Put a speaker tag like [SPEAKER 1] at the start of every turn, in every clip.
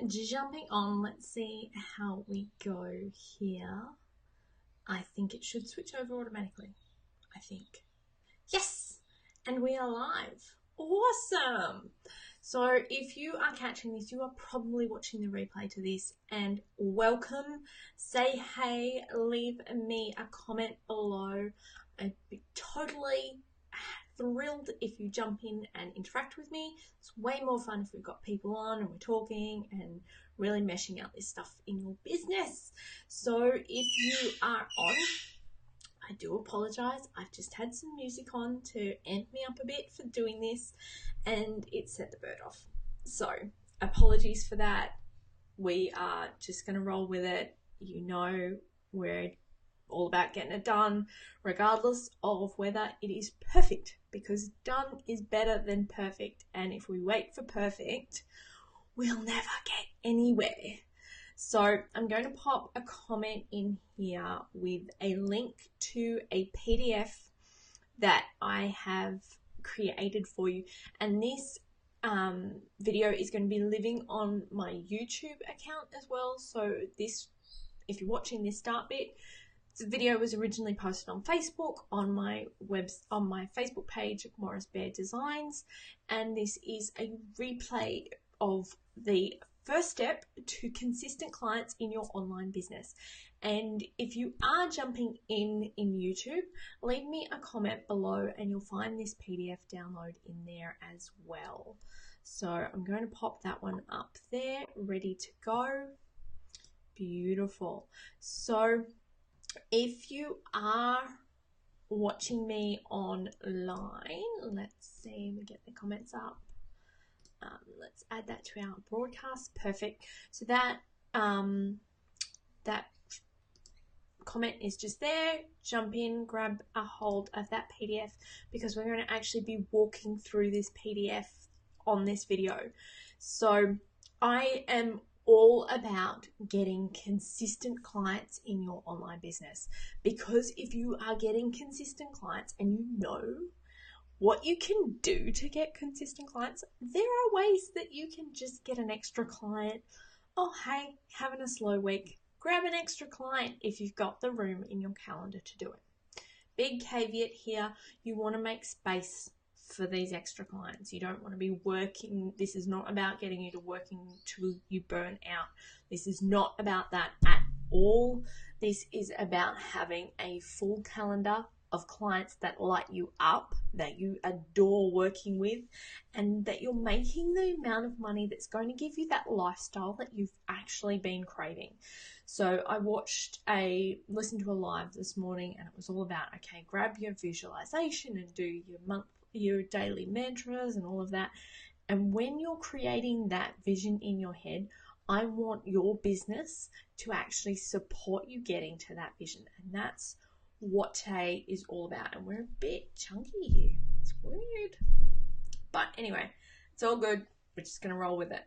[SPEAKER 1] jumping on, let's see how we go here. I think it should switch over automatically. I think. Yes! And we are live. Awesome! So if you are catching this, you are probably watching the replay to this, and welcome. Say hey, leave me a comment below. I'd be totally thrilled if you jump in and interact with me. It's way more fun if we've got people on and we're talking and really meshing out this stuff in your business. So if you are on, I do apologize. I've just had some music on to amp me up a bit for doing this, and it set the bird off. So apologies for that. We are just going to roll with it. You know, we're all about getting it done, regardless of whether it is perfect, because done is better than perfect. And if we wait for perfect, we'll never get anywhere. So I'm going to pop a comment in here with a link to a PDF that I have created for you. And this video is going to be living on my YouTube account as well. So this, if you're watching this start bit, the video was originally posted on Facebook on my Facebook page, Morris Bear Designs, and this is a replay of the first step to consistent clients in your online business. And if you are jumping in YouTube, leave me a comment below and you'll find this PDF download in there as well. So I'm going to pop that one up there, ready to go. Beautiful. So if you are watching me online, let's see, we get the comments up. Let's add that to our broadcast. Perfect. So that that comment is just there. Jump in, grab a hold of that PDF, because we're going to actually be walking through this PDF on this video. So I am all about getting consistent clients in your online business, because if you are getting consistent clients and you know what you can do to get consistent clients, there are ways that you can just get an extra client. Oh, hey, having a slow week, grab an extra client if you've got the room in your calendar to do it. Big caveat here, you want to make space for these extra clients. You don't want to be working. This is not about getting you to working till you burn out. This is not about that at all. This is about having a full calendar of clients that light you up, that you adore working with, and that you're making the amount of money that's going to give you that lifestyle that you've actually been craving. So I listened to a live this morning, and it was all about, okay, grab your visualization and do your daily mantras and all of that. And when you're creating that vision in your head, I want your business to actually support you getting to that vision. And that's what today is all about. And we're a bit chunky here. It's weird. But anyway, it's all good. We're just going to roll with it,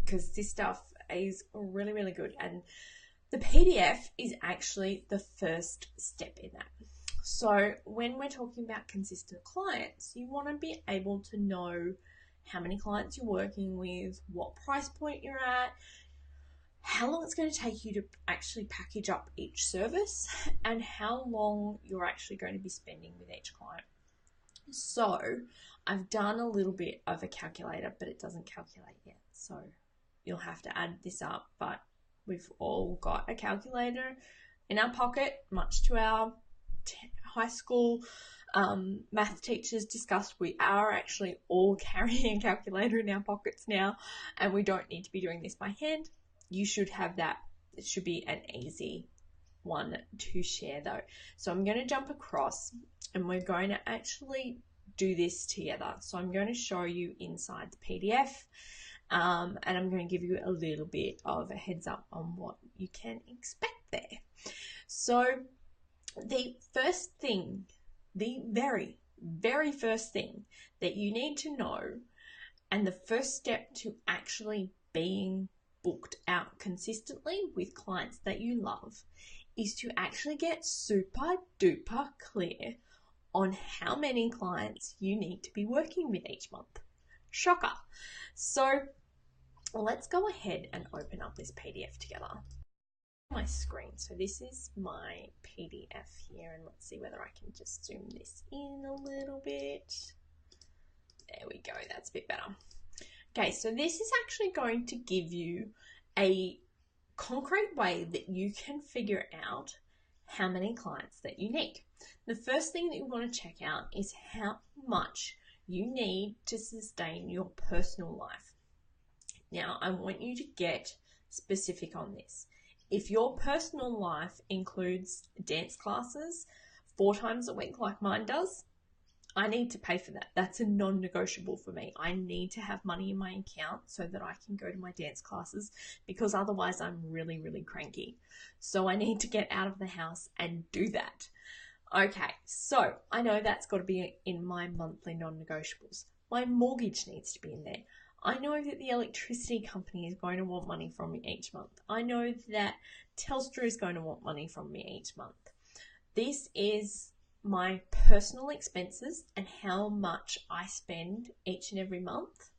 [SPEAKER 1] because this stuff is really, really good. And the PDF is actually the first step in that. So when we're talking about consistent clients, you want to be able to know how many clients you're working with, what price point you're at, how long it's going to take you to actually package up each service, and how long you're actually going to be spending with each client. So I've done a little bit of a calculator, but it doesn't calculate yet. So you'll have to add this up, but we've all got a calculator in our pocket, much to our high school math teachers discussed. We are actually all carrying a calculator in our pockets now, and we don't need to be doing this by hand. You should have that. It should be an easy one to share though. So I'm going to jump across and we're going to actually do this together. So I'm going to show you inside the PDF, and I'm going to give you a little bit of a heads up on what you can expect there. So the first thing, the very, very first thing that you need to know, and the first step to actually being booked out consistently with clients that you love, is to actually get super duper clear on how many clients you need to be working with each month. Shocker. So Well, let's go ahead and open up this PDF together. My screen. So this is my PDF here, and let's see whether I can just zoom this in a little bit. There we go, that's a bit better. Okay, so this is actually going to give you a concrete way that you can figure out how many clients that you need. The first thing that you want to check out is how much you need to sustain your personal life. Now, I want you to get specific on this. If your personal life includes dance classes 4 times a week like mine does, I need to pay for that. That's a non-negotiable for me. I need to have money in my account so that I can go to my dance classes, because otherwise I'm really, really cranky. So I need to get out of the house and do that. Okay, so I know that's got to be in my monthly non-negotiables. My mortgage needs to be in there. I know that the electricity company is going to want money from me each month. I know that Telstra is going to want money from me each month. This is my personal expenses and how much I spend each and every month,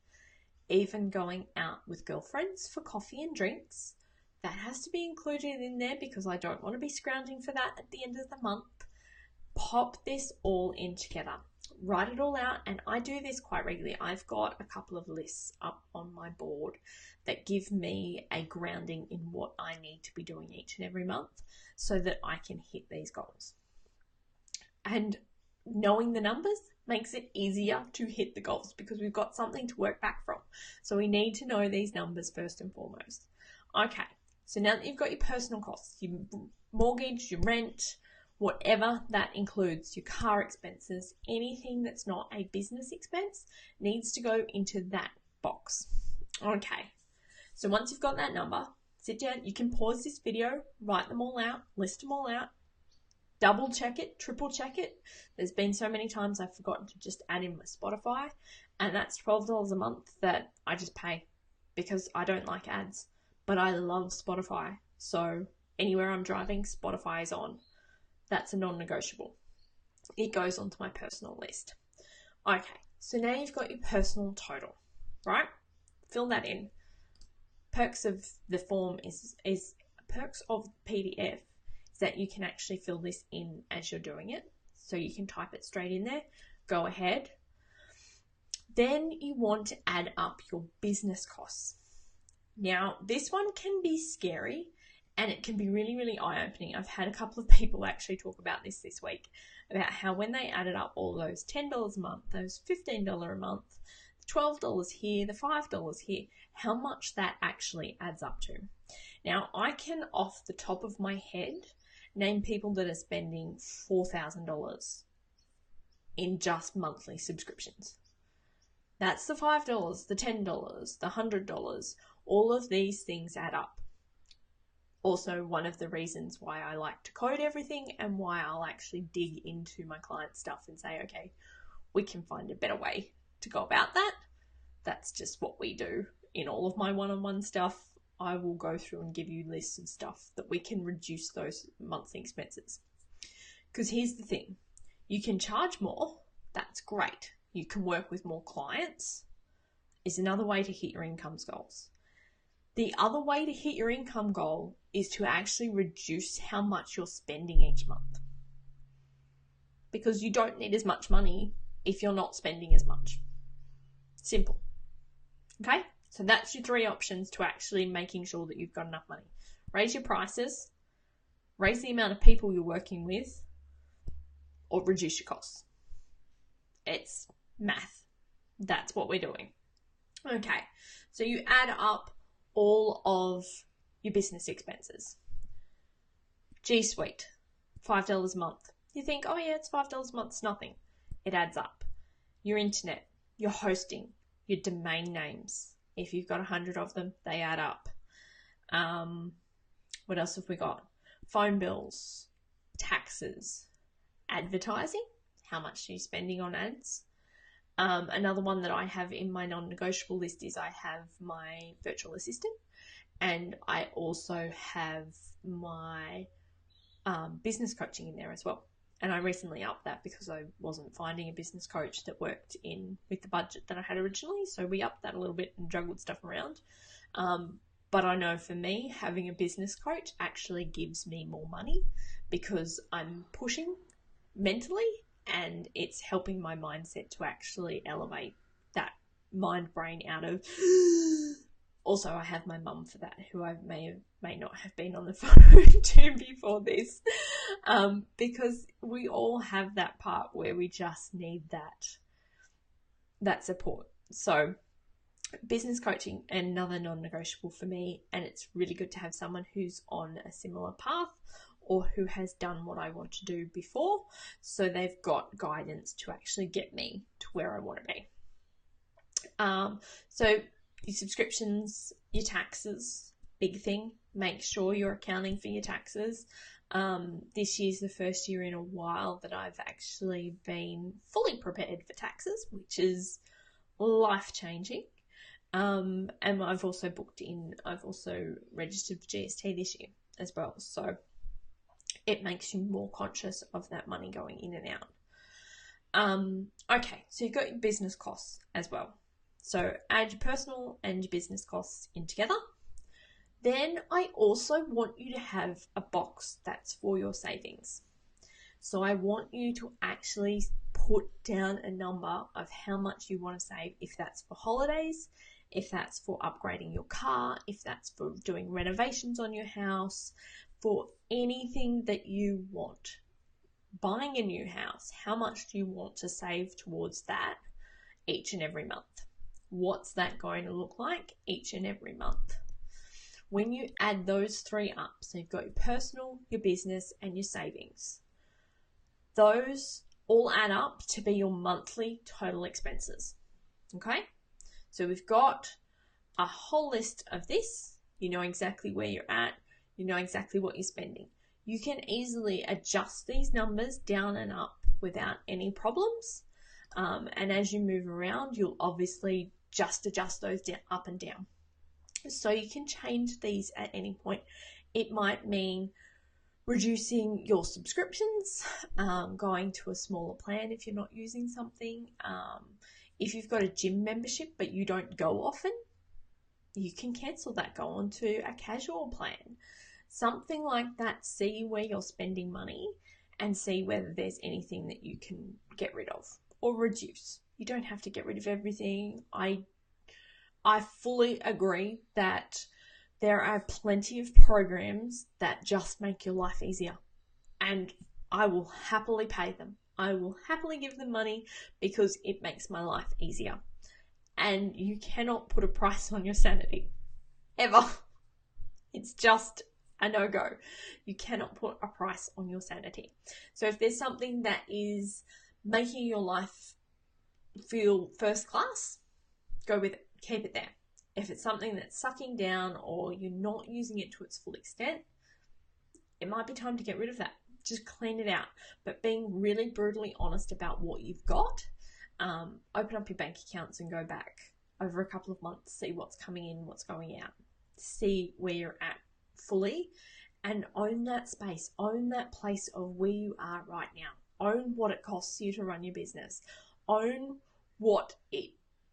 [SPEAKER 1] even going out with girlfriends for coffee and drinks. That has to be included in there because I don't want to be scrounging for that at the end of the month. Pop this all in together. Write it all out, and I do this quite regularly. I've got a couple of lists up on my board that give me a grounding in what I need to be doing each and every month so that I can hit these goals. And knowing the numbers makes it easier to hit the goals because we've got something to work back from. So we need to know these numbers first and foremost. Okay, so now that you've got your personal costs, your mortgage, your rent, whatever that includes, your car expenses, anything that's not a business expense needs to go into that box. Okay, so once you've got that number, sit down, you can pause this video, write them all out, list them all out, double check it, triple check it. There's been so many times I've forgotten to just add in my Spotify, and that's $12 a month that I just pay because I don't like ads, but I love Spotify. So anywhere I'm driving, Spotify is on. That's a non-negotiable. It goes onto my personal list. Okay, so now you've got your personal total, right? Fill that in. Perks of the form is perks of PDF is that you can actually fill this in as you're doing it. So you can type it straight in there. Go ahead. Then you want to add up your business costs. Now, this one can be scary and it can be really, really eye-opening. I've had a couple of people actually talk about this week, about how when they added up all those $10 a month, those $15 a month, the $12 here, the $5 here, how much that actually adds up to. Now, I can, off the top of my head, name people that are spending $4,000 in just monthly subscriptions. That's the $5, the $10, the $100. All of these things add up. Also, one of the reasons why I like to code everything and why I'll actually dig into my client stuff and say, okay, we can find a better way to go about that. That's just what we do in all of my one-on-one stuff. I will go through and give you lists of stuff that we can reduce those monthly expenses. Because here's the thing, you can charge more, that's great. You can work with more clients, is another way to hit your income goals. The other way to hit your income goal is to actually reduce how much you're spending each month. Because you don't need as much money if you're not spending as much. Simple. Okay? So that's your 3 options to actually making sure that you've got enough money. Raise your prices, raise the amount of people you're working with, or reduce your costs. It's math. That's what we're doing. Okay, so you add up all of your business expenses. G Suite, $5 a month. You think, oh yeah, it's $5 a month, it's nothing. It adds up. Your internet, your hosting, your domain names. If you've got 100 of them, they add up. What else have we got? Phone bills, taxes, advertising. How much are you spending on ads? Another one that I have in my non-negotiable list is I have my virtual assistant, and I also have my business coaching in there as well. And I recently upped that because I wasn't finding a business coach that worked in with the budget that I had originally. So we upped that a little bit and juggled stuff around. But I know for me, having a business coach actually gives me more money because I'm pushing mentally and it's helping my mindset to actually elevate that mind brain out of. Also, I have my mum for that, who I may not have been on the phone to before this, because we all have that part where we just need that support. So business coaching, another non-negotiable for me, and it's really good to have someone who's on a similar path or who has done what I want to do before, so they've got guidance to actually get me to where I want to be. So your subscriptions, your taxes, big thing. Make sure you're accounting for your taxes. This year's the first year in a while that I've actually been fully prepared for taxes, which is life-changing. And I've also registered for GST this year as well. So it makes you more conscious of that money going in and out. Okay, so you've got your business costs as well. So add your personal and your business costs in together. Then I also want you to have a box that's for your savings. So I want you to actually put down a number of how much you want to save, if that's for holidays, if that's for upgrading your car, if that's for doing renovations on your house, for anything that you want. Buying a new house, how much do you want to save towards that each and every month? What's that going to look like each and every month? When you add those three up, so you've got your personal, your business, and your savings, those all add up to be your monthly total expenses. Okay? So we've got a whole list of this. You know exactly where you're at. You know exactly what you're spending. You can easily adjust these numbers down and up without any problems. And as you move around, you'll obviously just adjust those up and down. So you can change these at any point. It might mean reducing your subscriptions, going to a smaller plan if you're not using something. If you've got a gym membership but you don't go often, you can cancel that, go on to a casual plan. Something like that. See where you're spending money and see whether there's anything that you can get rid of or reduce. You don't have to get rid of everything. I fully agree that there are plenty of programs that just make your life easier, and I will happily pay them. I will happily give them money because it makes my life easier. And you cannot put a price on your sanity, ever. It's just a no-go. You cannot put a price on your sanity. So if there's something that is making your life feel first class, go with it. Keep it there. If it's something that's sucking down or you're not using it to its full extent, it might be time to get rid of that. Just clean it out. But being really brutally honest about what you've got, open up your bank accounts and go back over a couple of months, see what's coming in, what's going out, see where you're at fully, and own that space, own that place of where you are right now. Own what it costs you to run your business. Own what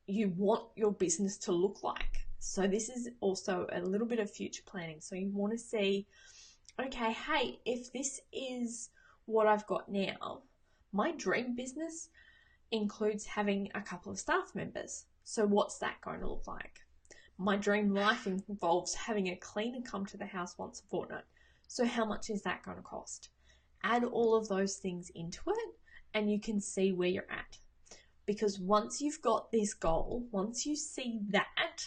[SPEAKER 1] you want your business to look like. So this is also a little bit of future planning. So you want to see, okay, hey, if this is what I've got now, my dream business includes having a couple of staff members. So what's that going to look like? My dream life involves having a cleaner come to the house once a fortnight. So how much is that going to cost? Add all of those things into it and you can see where you're at. Because once you've got this goal, once you see that,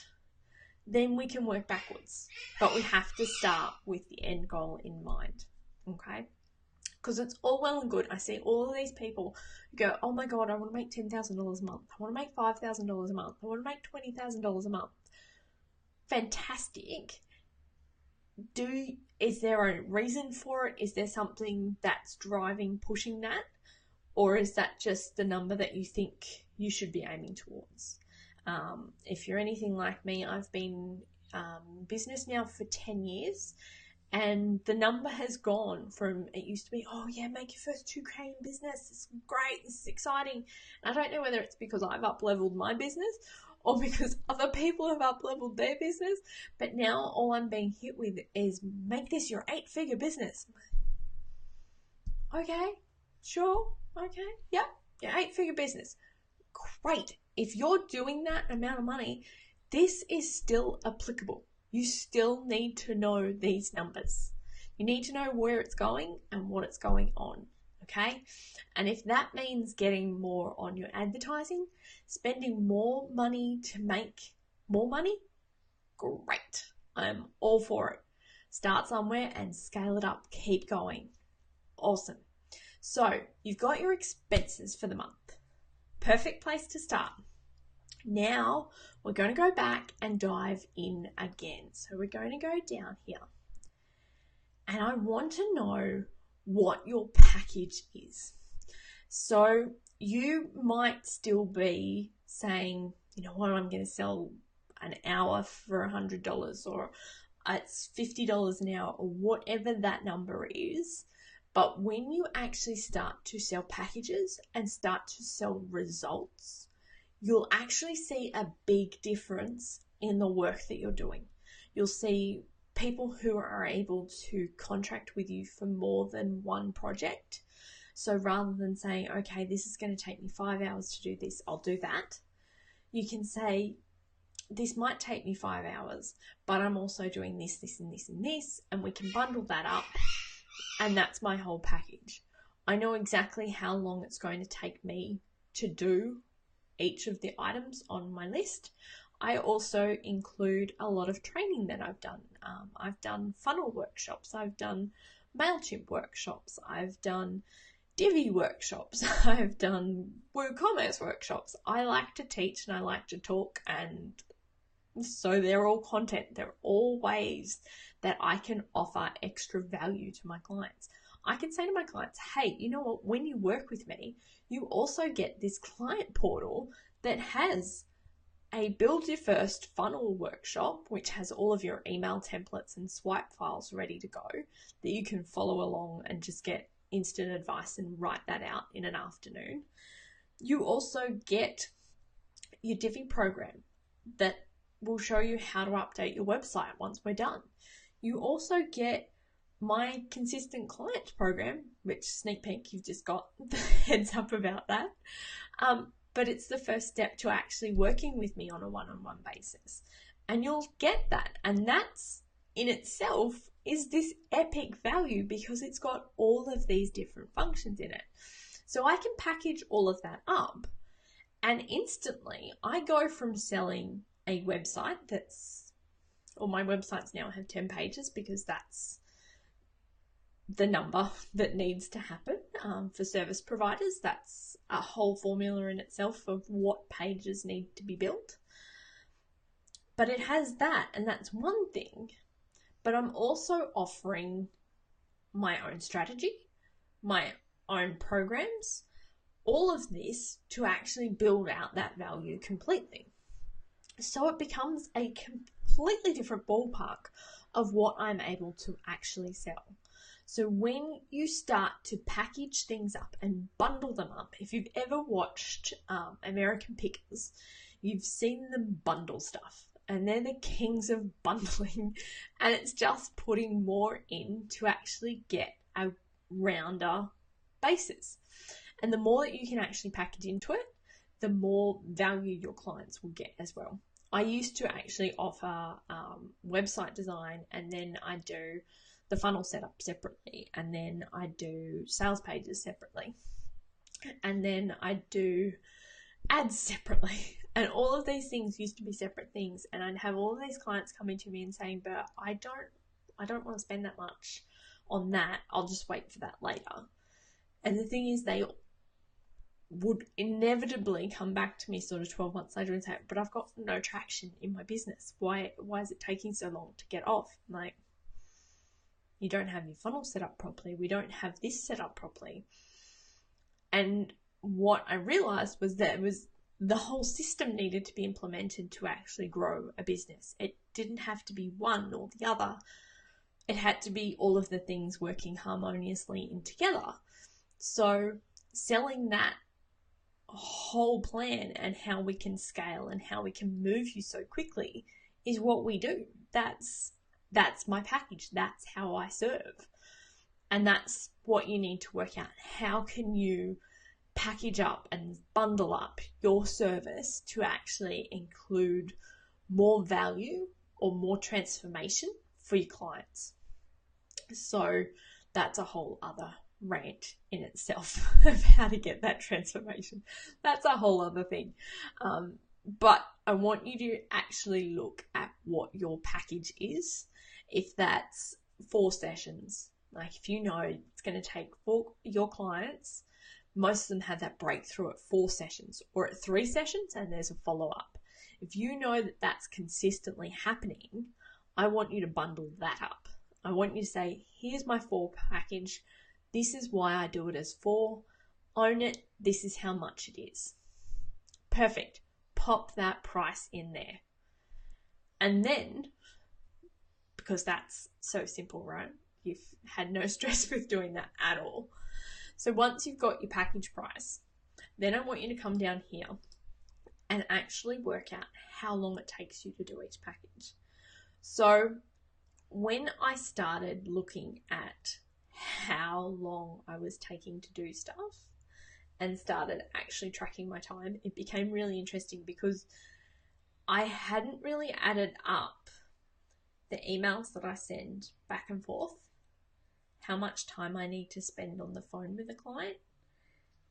[SPEAKER 1] then we can work backwards. But we have to start with the end goal in mind, okay? Because it's all well and good. I see all of these people go, oh my God, I want to make $10,000 a month. I want to make $5,000 a month. I want to make $20,000 a month. Fantastic. Is there a reason for it? Is there something that's pushing that? Or is that just the number that you think you should be aiming towards? If you're anything like me, I've been in business now for 10 years And the number has gone from, it used to be, oh yeah, make your first 2K in business. It's great. This is exciting. And I don't know whether it's because I've up-leveled my business or because other people have up-leveled their business. But now all I'm being hit with is make this your 8-figure business. Okay, sure. Okay, yep, your 8-figure business. Great. If you're doing that amount of money, this is still applicable. You still need to know these numbers. You need to know where it's going and what it's going on, okay? And if that means getting more on your advertising, spending more money to make more money, great. I'm all for it. Start somewhere and scale it up. Keep going. Awesome. So you've got your expenses for the month. Perfect place to start. Now we're going to go back and dive in again. So we're going to go down here. And I want to know what your package is. So you might still be saying, you know what, I'm going to sell an hour for $100 or it's $50 an hour or whatever that number is. But when you actually start to sell packages and start to sell results, you'll actually see a big difference in the work that you're doing. You'll see people who are able to contract with you for more than one project. So rather than saying, okay, this is going to take me 5 hours to do this, I'll do that. You can say, this might take me 5 hours, but I'm also doing this, this, and this, and this, and we can bundle that up. And that's my whole package. I know exactly how long it's going to take me to do each of the items on my list. I also include a lot of training that I've done. I've done funnel workshops. I've done MailChimp workshops. I've done Divi workshops. I've done WooCommerce workshops. I like to teach and I like to talk, and so they're all content. They're all ways that I can offer extra value to my clients. I can say to my clients, hey, you know what? When you work with me, you also get this client portal that has a build your first funnel workshop, which has all of your email templates and swipe files ready to go that you can follow along and just get instant advice and write that out in an afternoon. You also get your Divi program that will show you how to update your website once we're done. You also get my consistent client program, which sneak peek, you've just got the heads up about that. But it's the first step to actually working with me on a one-on-one basis. And you'll get that. And that's in itself is this epic value because it's got all of these different functions in it. So I can package all of that up, and instantly I go from selling a website my websites now have 10 pages because that's the number that needs to happen for service providers. That's a whole formula in itself of what pages need to be built. But it has that, and that's one thing. But I'm also offering my own strategy, my own programs, all of this to actually build out that value completely. So it becomes a completely different ballpark of what I'm able to actually sell. So when you start to package things up and bundle them up, if you've ever watched American Pickers, you've seen them bundle stuff, and they're the kings of bundling, and it's just putting more in to actually get a rounder basis. And the more that you can actually package into it, the more value your clients will get as well. I used to actually offer website design, and then I do the funnel setup separately, and then I do sales pages separately, and then I do ads separately. And all of these things used to be separate things, and I'd have all of these clients coming to me and saying, but I don't want to spend that much on that. I'll just wait for that later. And the thing is, they would inevitably come back to me sort of 12 months later and say, but I've got no traction in my business. Why is it taking so long to get off? I'm like, you don't have your funnel set up properly. We don't have this set up properly. And what I realized was that the whole system needed to be implemented to actually grow a business. It didn't have to be one or the other. it had to be all of the things working harmoniously in together. So selling that whole plan and how we can scale and how we can move you so quickly is what we do. That's my package. That's how I serve. And that's what you need to work out. How can you package up and bundle up your service to actually include more value or more transformation for your clients? So that's a whole other rant in itself of how to get that transformation. That's a whole other thing. But I want you to actually look at what your package is. If that's 4 sessions, like if you know it's going to take 4, your clients, most of them have that breakthrough at 4 sessions or at 3 sessions and there's a follow-up. If you know that that's consistently happening, I want you to bundle that up. I want you to say, here's my 4 package. This is why I do it as 4. Own it. This is how much it is. Perfect. Pop that price in there. And then, because that's so simple, right? You've had no stress with doing that at all. So once you've got your package price, then I want you to come down here and actually work out how long it takes you to do each package. So when I started looking at how long I was taking to do stuff and started actually tracking my time, it became really interesting because I hadn't really added up the emails that I send back and forth, how much time I need to spend on the phone with a client,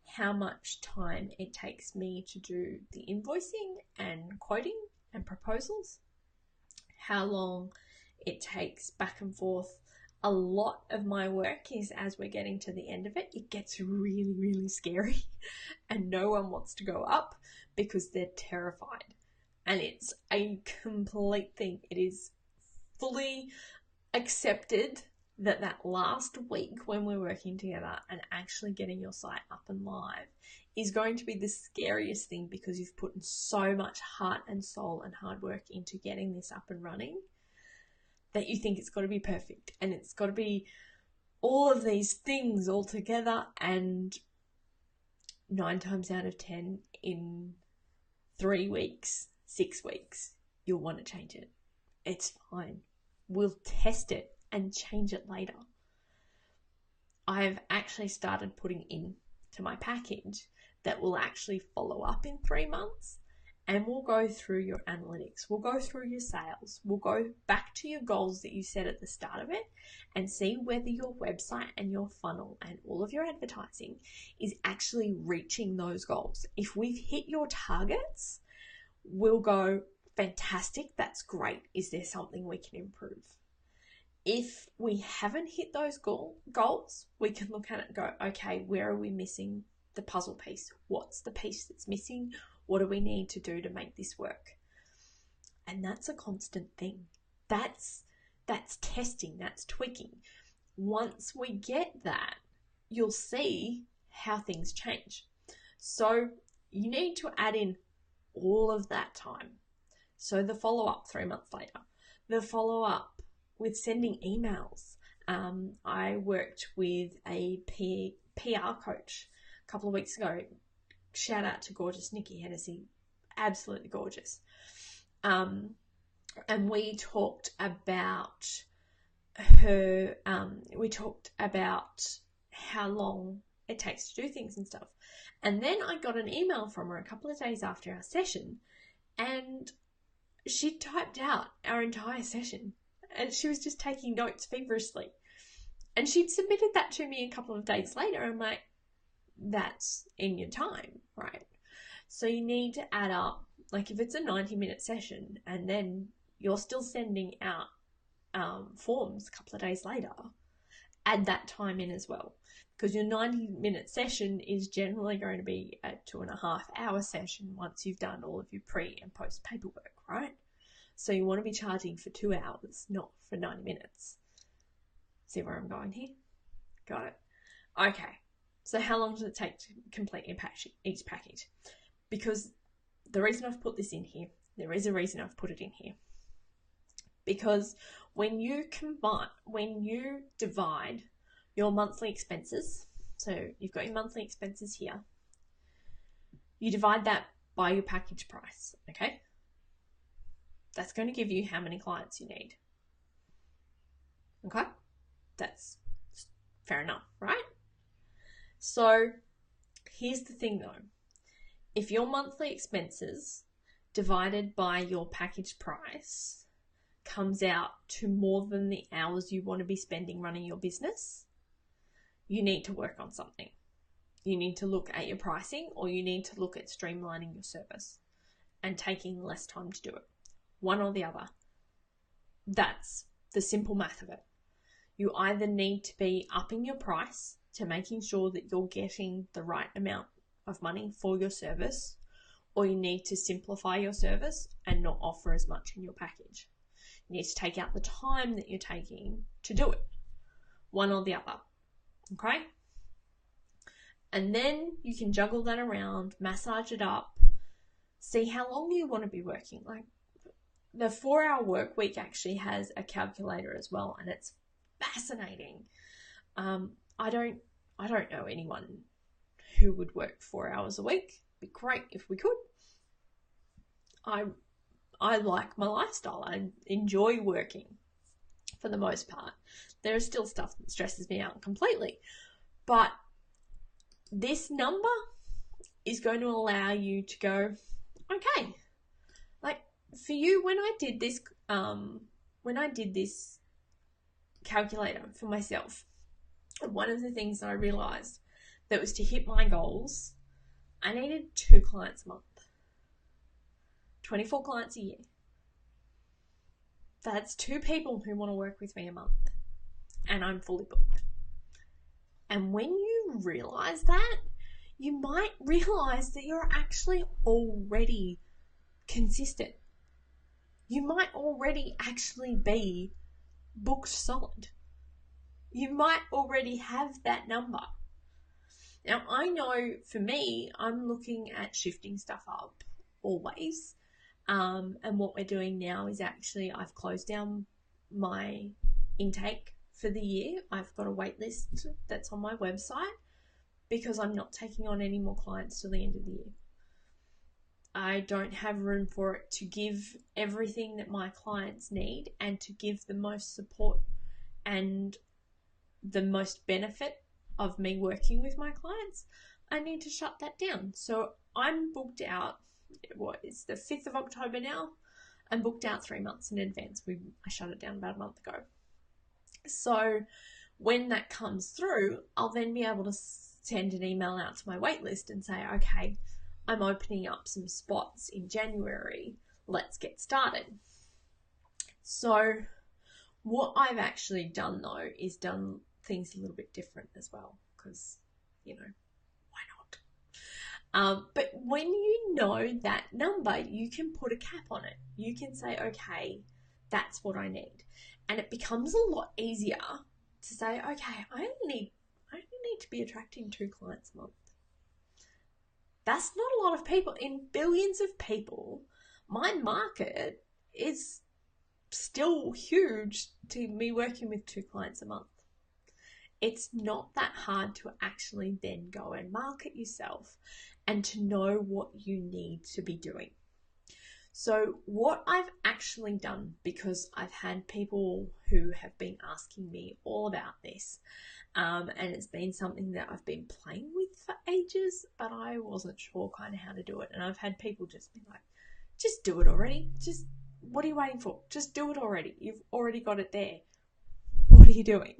[SPEAKER 1] how much time it takes me to do the invoicing and quoting and proposals, how long it takes back and forth. A lot of my work is, as we're getting to the end of it, it gets really, really scary and no one wants to go up because they're terrified. And it's a complete thing. It is fully accepted that last week when we're working together and actually getting your site up and live is going to be the scariest thing because you've put so much heart and soul and hard work into getting this up and running that you think it's got to be perfect and it's got to be all of these things all together, and 9 times out of 10 in 3 weeks, 6 weeks, you'll want to change it. It's fine. We'll test it and change it later. I've actually started putting in to my package that will actually follow up in 3 months, and we'll go through your analytics. We'll go through your sales. We'll go back to your goals that you set at the start of it and see whether your website and your funnel and all of your advertising is actually reaching those goals. If we've hit your targets, we'll go, fantastic, that's great. Is there something we can improve? If we haven't hit those goals, we can look at it and go, okay, where are we missing the puzzle piece? What's the piece that's missing? What do we need to do to make this work? And that's a constant thing. That's testing, that's tweaking. Once we get that, you'll see how things change. So you need to add in all of that time. So the follow-up 3 months later, the follow-up with sending emails. I worked with a PR coach a couple of weeks ago. Shout out to gorgeous Nikki Hennessy, absolutely gorgeous. And we talked about her, we talked about how long it takes to do things and stuff. And then I got an email from her a couple of days after our session, and she typed out our entire session, and she was just taking notes feverishly. And she'd submitted that to me a couple of days later. I'm like, that's in your time, right? So you need to add up, like if it's a 90-minute session and then you're still sending out forms a couple of days later, add that time in as well, because your 90-minute session is generally going to be a 2.5-hour session once you've done all of your pre and post paperwork, right? So you want to be charging for 2 hours, not for 90 minutes. See where I'm going here? Got it. Okay. So how long does it take to complete each package? Because the reason I've put this in here, there is a reason I've put it in here. because when you divide your monthly expenses, so you've got your monthly expenses here, you divide that by your package price, okay? That's going to give you how many clients you need. Okay? That's fair enough, right? So here's the thing though. If your monthly expenses divided by your package price comes out to more than the hours you want to be spending running your business, you need to work on something. You need to look at your pricing, or you need to look at streamlining your service and taking less time to do it. One or the other. That's the simple math of it. You either need to be upping your price to making sure that you're getting the right amount of money for your service, or you need to simplify your service and not offer as much in your package. You need to take out the time that you're taking to do it. One or the other. Okay? And then you can juggle that around, massage it up, see how long you want to be working. Like, the 4-hour work week actually has a calculator as well, and it's fascinating. I don't know anyone who would work 4 hours a week. It'd be great if we could. I like my lifestyle. I enjoy working for the most part. There is still stuff that stresses me out completely, but this number is going to allow you to go, okay, like for you, when I did this calculator for myself, one of the things that I realized that was to hit my goals, I needed 2 clients a month, 24 clients a year. That's 2 people who want to work with me a month, and I'm fully booked. And when you realize that, you might realize that you're actually already consistent. You might already actually be booked solid. You might already have that number. Now, I know for me, I'm looking at shifting stuff up always. And what we're doing now is actually I've closed down my intake for the year. I've got a wait list that's on my website because I'm not taking on any more clients till the end of the year. I don't have room for it to give everything that my clients need and to give the most support and the most benefit of me working with my clients. I need to shut that down. So I'm booked out. It's the 5th of October now. I'm booked out 3 months in advance. I shut it down about a month ago. So when that comes through, I'll then be able to send an email out to my waitlist and say, okay, I'm opening up some spots in January. Let's get started. So what I've actually done though is done things a little bit different as well, because, why not? But when you know that number, you can put a cap on it. You can say, okay, that's what I need. And it becomes a lot easier to say, okay, I only need to be attracting 2 clients a month. That's not a lot of people. In billions of people, my market is still huge to me working with 2 clients a month. It's not that hard to actually then go and market yourself and to know what you need to be doing. So what I've actually done, because I've had people who have been asking me all about this, and it's been something that I've been playing with for ages, but I wasn't sure kind of how to do it. And I've had people just be like, just do it already. Just, what are you waiting for? Just do it already. You've already got it there. What are you doing?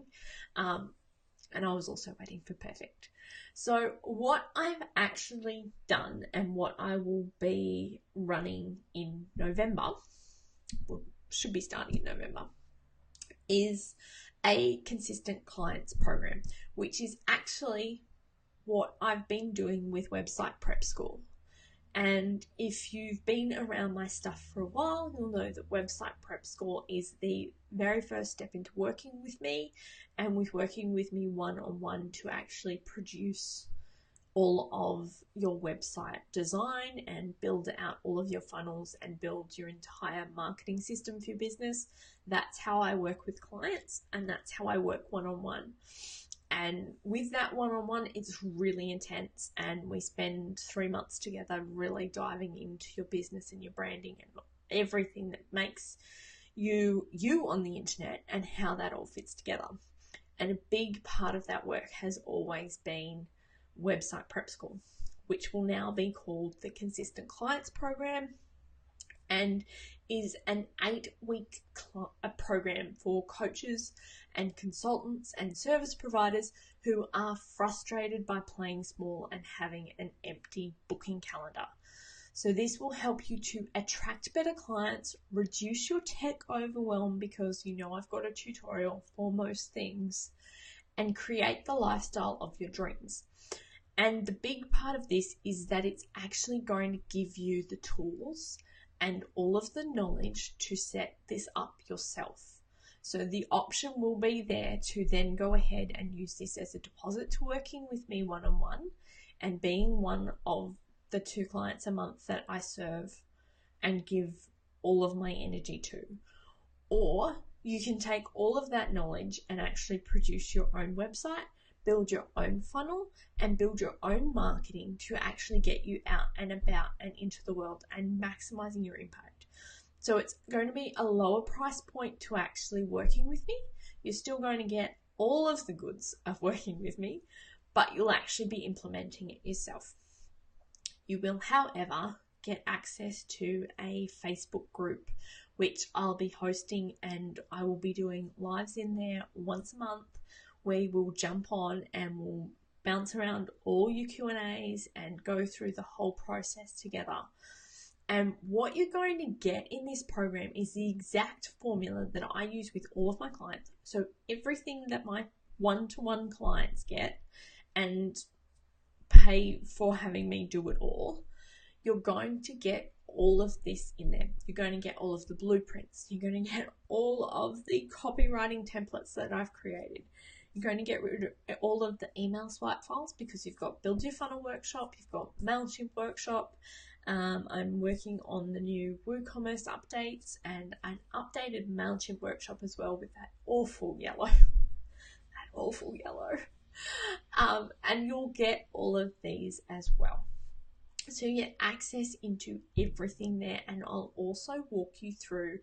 [SPEAKER 1] And I was also waiting for perfect. So what I've actually done and what I will be running in November, should be starting in November, is a consistent clients program, which is actually what I've been doing with Website Prep School. And if you've been around my stuff for a while, you'll know that Website Prep School is the very first step into working with me and with working with me one-on-one to actually produce all of your website design and build out all of your funnels and build your entire marketing system for your business. That's how I work with clients, and that's how I work one-on-one. And with that one-on-one, it's really intense, and we spend 3 months together really diving into your business and your branding and everything that makes you on the internet and how that all fits together. And a big part of that work has always been website prep school, which will now be called the Consistent Clients Program, and is an 8-week program for coaches and consultants and service providers who are frustrated by playing small and having an empty booking calendar. So this will help you to attract better clients, reduce your tech overwhelm, because you know I've got a tutorial for most things, and create the lifestyle of your dreams. And the big part of this is that it's actually going to give you the tools and all of the knowledge to set this up yourself. So the option will be there to then go ahead and use this as a deposit to working with me one-on-one and being one of the 2 clients a month that I serve and give all of my energy to. Or you can take all of that knowledge and actually produce your own website, build your own funnel, and build your own marketing to actually get you out and about and into the world and maximizing your impact. So it's going to be a lower price point to actually working with me. You're still going to get all of the goods of working with me, but you'll actually be implementing it yourself. You will, however, get access to a Facebook group, which I'll be hosting, and I will be doing lives in there once a month. We will jump on and we'll bounce around all your Q&As and go through the whole process together. And what you're going to get in this program is the exact formula that I use with all of my clients. So everything that my one-to-one clients get and pay for having me do it all, you're going to get all of this in there. You're going to get all of the blueprints. You're going to get all of the copywriting templates that I've created. You're going to get rid of all of the email swipe files, because you've got Build Your Funnel workshop, you've got MailChimp workshop. I'm working on the new WooCommerce updates and an updated MailChimp workshop as well with that awful yellow. And you'll get all of these as well. So you get access into everything there, and I'll also walk you through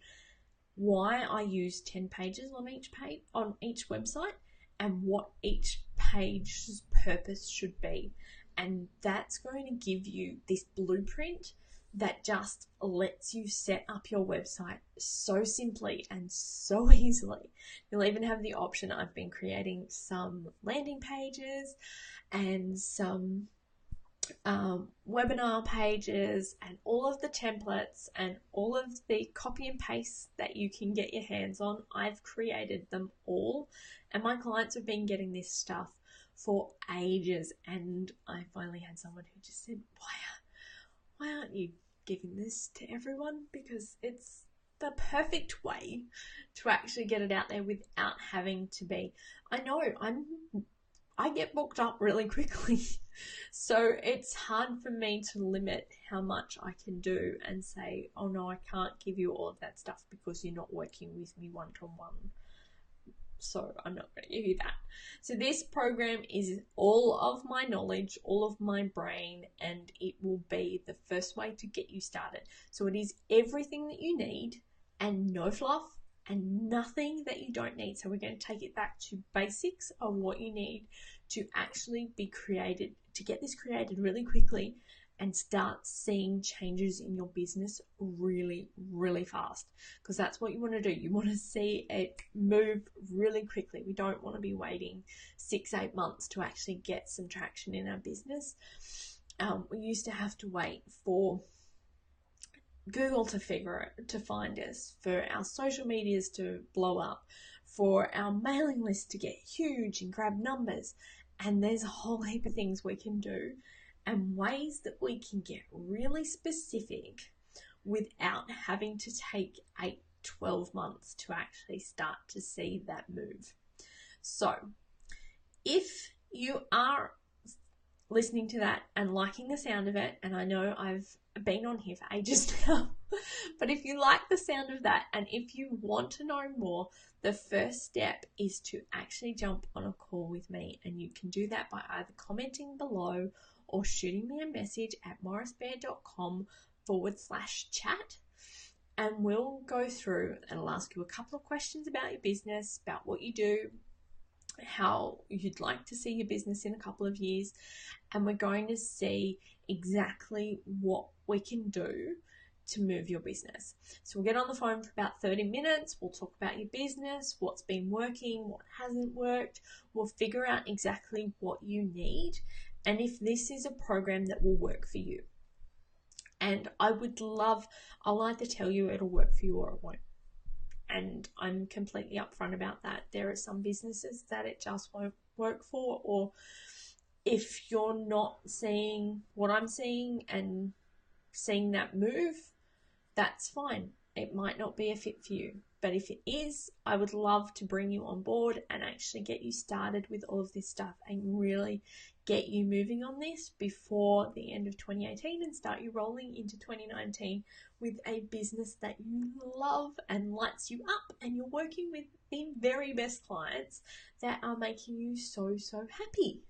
[SPEAKER 1] why I use 10 pages on each website and what each page's purpose should be. And that's going to give you this blueprint that just lets you set up your website so simply and so easily. You'll even have the option. I've been creating some landing pages and some webinar pages and all of the templates and all of the copy and paste that you can get your hands on. I've created them all, and my clients have been getting this stuff for ages, and I finally had someone who just said, why aren't you giving this to everyone? Because it's the perfect way to actually get it out there without having to be, I get booked up really quickly. So it's hard for me to limit how much I can do and say, oh no, I can't give you all of that stuff because you're not working with me one-to-one. So I'm not going to give you that. So this program is all of my knowledge, all of my brain, and it will be the first way to get you started. So it is everything that you need and no fluff and nothing that you don't need. So we're going to take it back to basics of what you need to actually be created, to get this created really quickly and start seeing changes in your business really, really fast. Because that's what you want to do. You want to see it move really quickly. We don't want to be waiting 6-8 months to actually get some traction in our business. We used to have to wait for Google to find us, for our social medias to blow up, for our mailing list to get huge and grab numbers. And there's a whole heap of things we can do and ways that we can get really specific without having to take 8-12 months to actually start to see that move. So if you are listening to that and liking the sound of it, and I know I've been on here for ages now, but if you like the sound of that and if you want to know more, the first step is to actually jump on a call with me, and you can do that by either commenting below or shooting me a message at morrisbear.com/chat, and we'll go through and I'll ask you a couple of questions about your business, about what you do, how you'd like to see your business in a couple of years, and we're going to see exactly what we can do to move your business. So we'll get on the phone for about 30 minutes. We'll talk about your business, what's been working, what hasn't worked. We'll figure out exactly what you need and if this is a program that will work for you. And I'll either tell you it'll work for you or it won't. And I'm completely upfront about that. There are some businesses that it just won't work for, or if you're not seeing what I'm seeing and seeing that move, that's fine. It might not be a fit for you. But if it is, I would love to bring you on board and actually get you started with all of this stuff and really get you moving on this before the end of 2018 and start you rolling into 2019 with a business that you love and lights you up, and you're working with the very best clients that are making you so, so happy.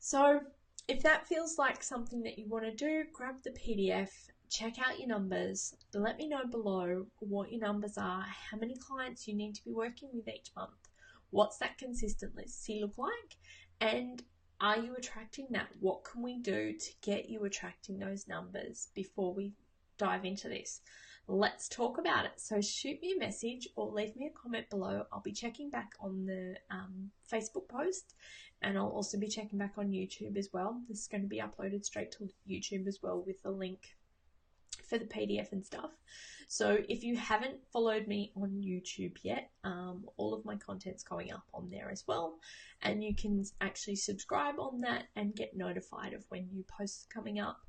[SPEAKER 1] So if that feels like something that you want to do, grab the PDF, check out your numbers, let me know below what your numbers are, how many clients you need to be working with each month, what's that consistency look like, and are you attracting that? What can we do to get you attracting those numbers before we dive into this? Let's talk about it. So shoot me a message or leave me a comment below. I'll be checking back on the Facebook post, and I'll also be checking back on YouTube as well. This is going to be uploaded straight to YouTube as well with the link for the PDF and stuff. So if you haven't followed me on YouTube yet, all of my content's going up on there as well, and you can actually subscribe on that and get notified of when new posts are coming up,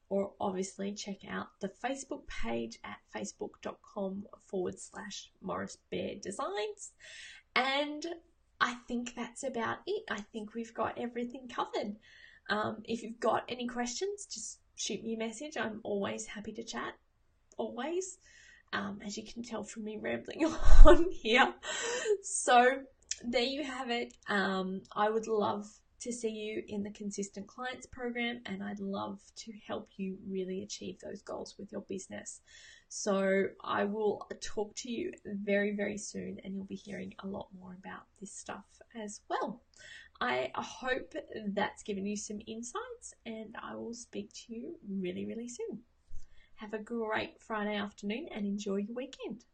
[SPEAKER 1] or obviously check out the Facebook page at facebook.com/MorrisBearDesigns. And I think that's about it. I think we've got everything covered. If you've got any questions, just shoot me a message. I'm always happy to chat, always, as you can tell from me rambling on here. So there you have it. I would love to see you in the Consistent Clients program, and I'd love to help you really achieve those goals with your business. So I will talk to you very, very soon, and you'll be hearing a lot more about this stuff as well. I hope that's given you some insights, and I will speak to you really, really soon. Have a great Friday afternoon and enjoy your weekend.